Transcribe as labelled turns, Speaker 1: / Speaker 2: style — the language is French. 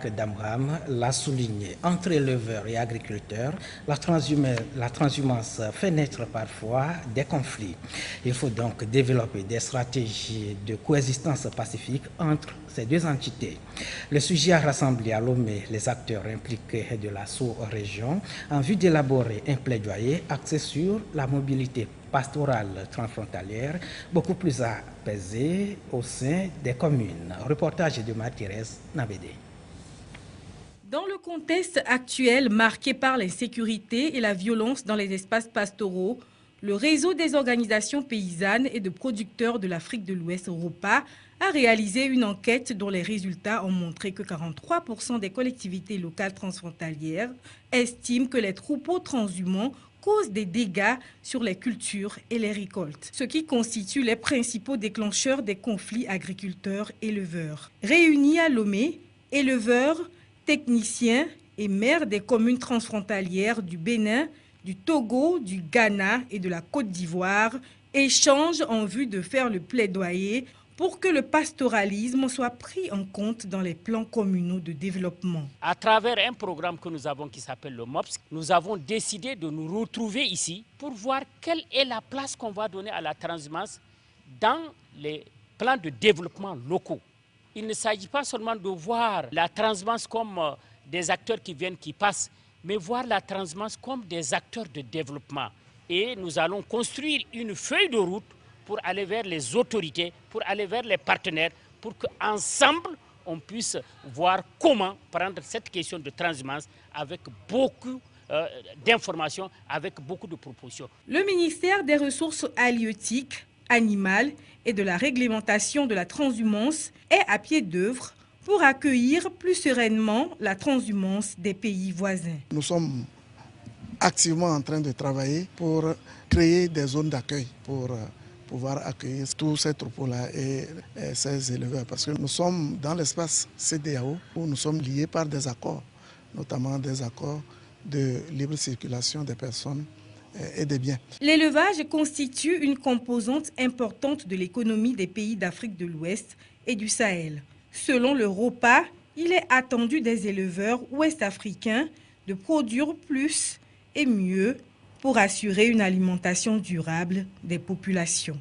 Speaker 1: Jacques Damram l'a souligné. Entre éleveurs et agriculteurs, la transhumance fait naître parfois des conflits. Il faut donc développer des stratégies de coexistence pacifique entre ces deux entités. Le sujet a rassemblé à Lomé les acteurs impliqués de la sous-région en vue d'élaborer un plaidoyer axé sur la mobilité pastorale transfrontalière, beaucoup plus apaisée au sein des communes. Reportage de Marie-Thérèse Nabédé.
Speaker 2: Dans le contexte actuel marqué par l'insécurité et la violence dans les espaces pastoraux, le réseau des organisations paysannes et de producteurs de l'Afrique de l'Ouest, ROPA, a réalisé une enquête dont les résultats ont montré que 43% des collectivités locales transfrontalières estiment que les troupeaux transhumants causent des dégâts sur les cultures et les récoltes, ce qui constitue les principaux déclencheurs des conflits agriculteurs-éleveurs. Réunis à Lomé, éleveurs, techniciens et maires des communes transfrontalières du Bénin, du Togo, du Ghana et de la Côte d'Ivoire échangent en vue de faire le plaidoyer pour que le pastoralisme soit pris en compte dans les plans communaux de développement.
Speaker 3: À travers un programme que nous avons qui s'appelle le MOPS, nous avons décidé de nous retrouver ici pour voir quelle est la place qu'on va donner à la transhumance dans les plans de développement locaux. Il ne s'agit pas seulement de voir la transhumance comme des acteurs qui viennent, qui passent, mais voir la transhumance comme des acteurs de développement. Et nous allons construire une feuille de route pour aller vers les autorités, pour aller vers les partenaires, pour qu'ensemble, on puisse voir comment prendre cette question de transhumance avec beaucoup d'informations, avec beaucoup de propositions.
Speaker 2: Le ministère des Ressources halieutiques, animales et de la réglementation de la transhumance est à pied d'œuvre pour accueillir plus sereinement la transhumance des pays voisins.
Speaker 4: Nous sommes activement en train de travailler pour créer des zones d'accueil pour pouvoir accueillir tous ces troupeaux-là et ces éleveurs. Parce que nous sommes dans l'espace CEDEAO où nous sommes liés par des accords, notamment des accords de libre circulation des personnes et des biens.
Speaker 2: L'élevage constitue une composante importante de l'économie des pays d'Afrique de l'Ouest et du Sahel. Selon le ROPA, il est attendu des éleveurs ouest-africains de produire plus et mieux pour assurer une alimentation durable des populations.